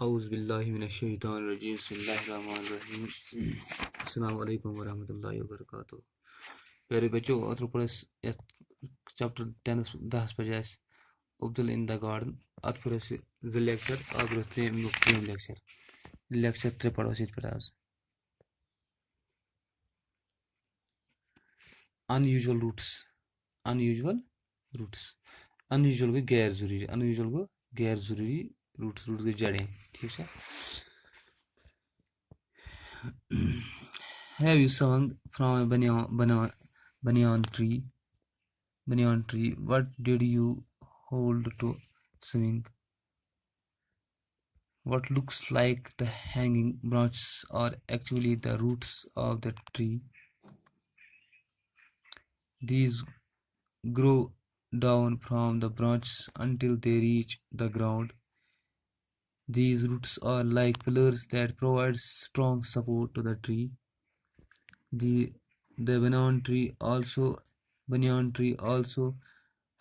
Auzubillahiminash-shaytanir-rajim. Bismillahir-rahmanir-rahim. Assalamualaikum warahmatullahi wabarakatuh. प्यारे बच्चों अत्र पर चैप्टर 10 पर जाए Abdul in the garden अत पर the lecture अगर त्रेम lecture 3 पढ़ो सीट पर आज unusual roots unusual को गैर ज़रूरी roots की जड़ें ठीक है Have you sung from a banyan tree? What did you hold to swing? What looks like the hanging branches are actually the roots of the tree. These grow down from the branches until they reach the ground. These roots are like pillars that provide strong support to the tree. The banyan tree also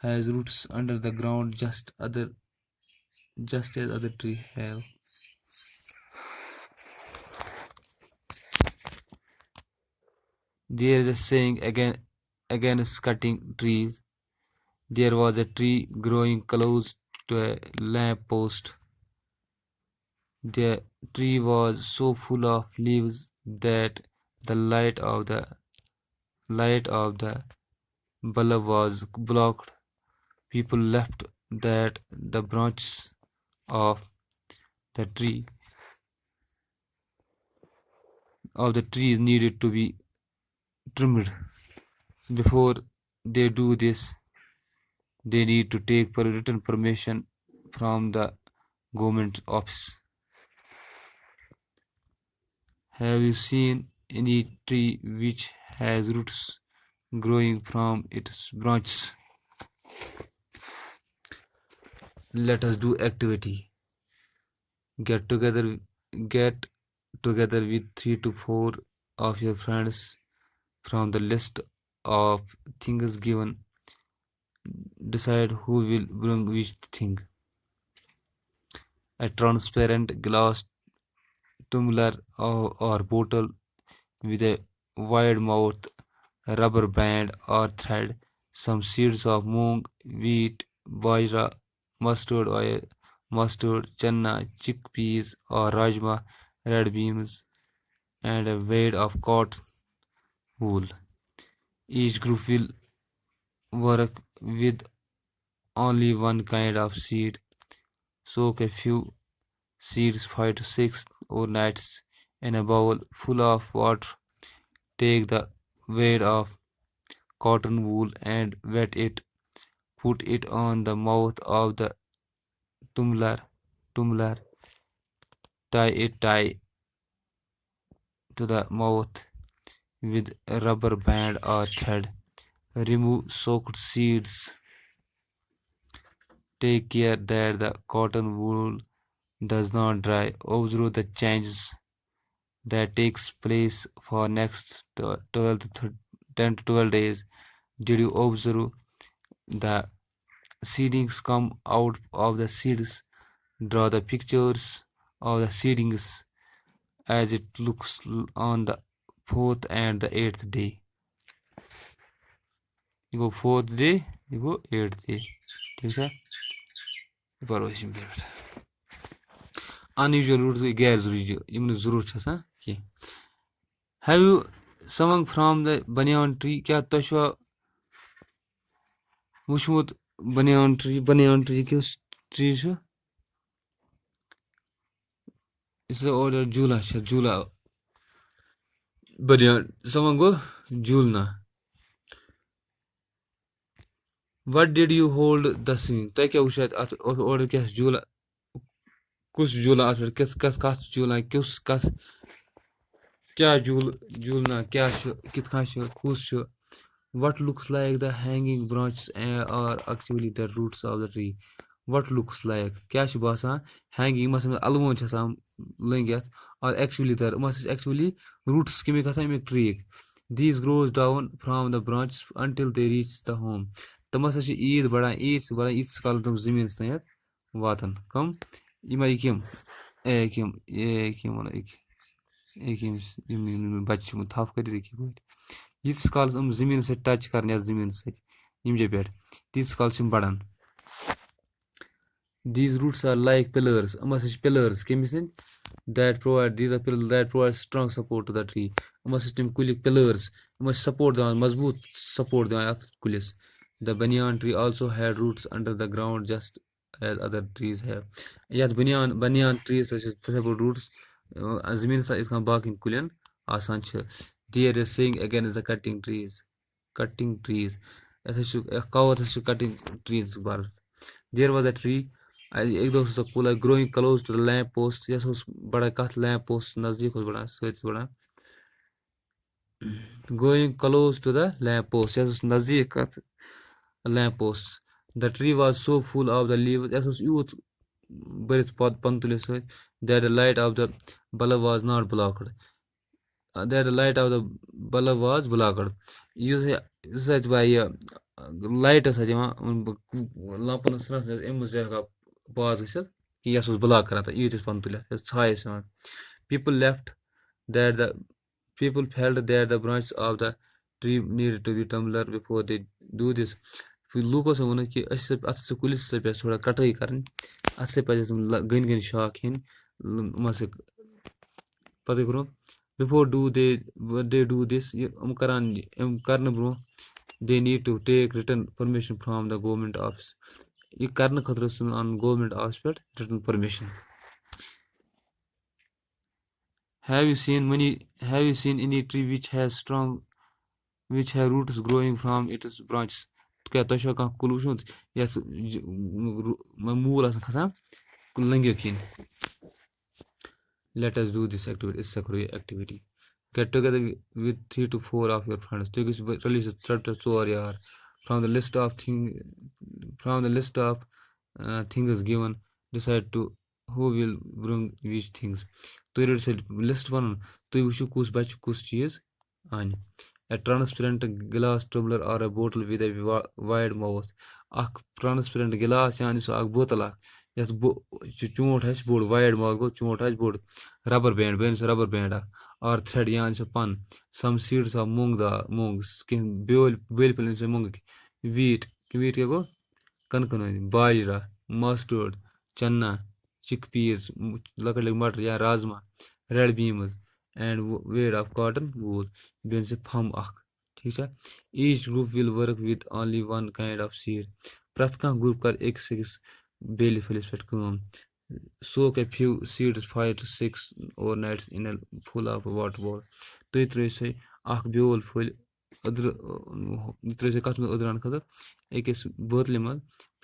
has roots under the ground just as other trees have. There is a saying against cutting trees. There was a tree growing close to a lamp post. The tree was so full of leaves that the light of the bulb was blocked. People left that the branches of the trees needed to be trimmed. Before they do this, they need to take written permission from the government office. Have you seen any tree which has roots growing from its branches? Let us do activity. Get together with 3 to 4 of your friends from the list of things given. Decide who will bring which thing. A transparent glass tumbler or bottle with a wide mouth, a rubber band or thread, some seeds of moong, wheat, bajra, mustard oil, chana, chickpeas or rajma, red beans, and a weight of cotton wool. Each group will work with only one kind of seed. Soak a few seeds 5 to 6 overnights in a bowl full of water. Take the weight of cotton wool and wet it. Put it on the mouth of the tumbler. Tie it to the mouth with a rubber band or thread. Remove soaked seeds. Take care that the cotton wool does not dry. Observe the changes that takes place for next 10 to 12 days. Did you observe the seedings come out of the seeds? Draw the pictures of the seedings as it looks on the 4th and the 8th day. You go 4th day, you go 8th day. ठीक है unusual roots गैर ज़रूरी Yemen ज़रूरत छ आसान कि Have you sung from the banyan tree? क्या तोशवा वुशमुत banyan tree किस tree छ इसे और झूला banyan sung go झूलना What did you hold the swing? तय क्या उशात और क्या झूला कुछ झूला आठ किस झूला किस क्या झूलना क्या कित कुछ What looks like the hanging branches are actually the roots of the tree. What looks like क्या छ बासान hanging मसल अलवन छ आसान लंगियत और actually roots किमिक आसान इमिक tree. These grows down from the branches until they reach the home. तमसा छ ईद बड़ा ईद काल तम जमीन तयत वातन कम इमा किम बच्चे छुम थप कर यीतिस कालस जमीन से टच कर जमीन सजे पे तीस काल बढ़ान these roots are like pillars pillars that provide these are pillars that provide strong support to the tree kulik pillars support the mazboot support the kulis the banyan tree also had roots under the ground just as other trees have yet banyan trees such as roots zamin sa iskan bakin kulen asan chh there is saying again is the cutting trees कहावत cutting trees bar there was a tree एक दो कूल growing close to the lamp post yes बड़ा कथ lamp post नजदीक बड़ा बड़ा going close to the lamp post yes नजदीक कथ lamp post the tree was so full of the leaves yes यूथ बरित पन तुल that the light of the bulb was not blocked that the light of the bulb was blocked युस ये light लंपन अम पास गसित कि यस ब्लॉक कर यूथ पन तुल छाय people left that the people felt that the branches of the tree needed to be tumbler before they do this लूको वो कि अत कुलिस पे थोड़ा कटाई कर गन गन शाख हेन पत bro before they do this कर bro they need to take written permission from the government office ये करने खतर on government office पे written permission have you seen any tree which have roots growing from its branches क्या तो कह कुल वुचमुत yes मूल खसान लंग्यो किन let us do this activity get together with 3 to 4 of your friends release a threat or yaar from the list of things given decide to who will bring which things तो list one तो वुचु कुस बच कुस चीज आन a transparent glass tumbler or a bottle with a wide mouth अख transparent glass यानी सो अख बोतल यस चोट आस बोड़ वाइड माउथ गो चोट आस बोड़ रबर बैंड और थ्रेड यानी सो पन some seeds of मूंग बेल पिलन से मूंग wheat क्या गो कनकन बाजरा मस्टर्ड चना chickpeas लकड़ मटर या rajma red beans and weight of cotton wool Ben से फम अख ठीक है each group will work with only one kind of seed प्रथ कह ग्रुप कर एक बेल फलिस पे काम soak a few seeds 5 to 6 overnights in a full of water bowl तो त्रो से अख बेल फल अदर त्रो से कत अदरान खतर एक बोतल में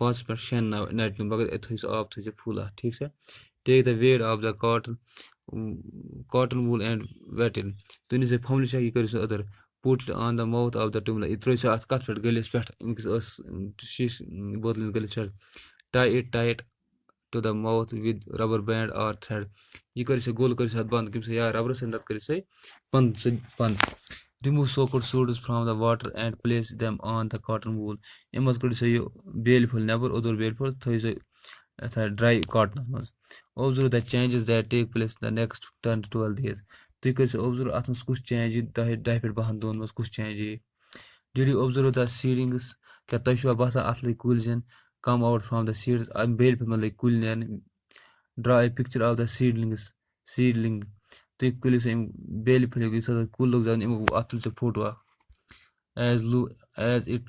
5 पे 6 नाइट मगर एथो आप थे फुल ठीक है take the weight of the cotton wool and wet it तुनि से फमल से कर other put it on the mouth of the tumbler throw से अत कत पे गलिस पे शीश बोतल गलिस पे tie it tight to the mouth with rubber band or thread ये कर से गोल कर बंद किम से या रबर से नत कर से बंद remove soaked seeds from the water and place them on the cotton wool AIIMS कर से बेल फुल नेबर उधर बेल फुल थई से dry cotton मस observe the changes that take place the next 10 to 12 days तुई कर से observe अत मस कुछ चेंज दह पे बहन दोन मस कुछ change did you observe the seedings क्या तय छुआ बसा असली कुल जन come out from the seeds बेल पे मतलब कुल नेन draw a picture of the seedling तो कुल से बेल फुल कुल लोग जान अतुल से photo as it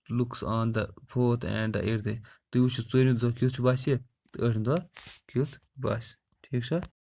looks on the 4th and the 8th day तो वो चोरिम दो क्यों बास 8 दो क्यों बास ठीक है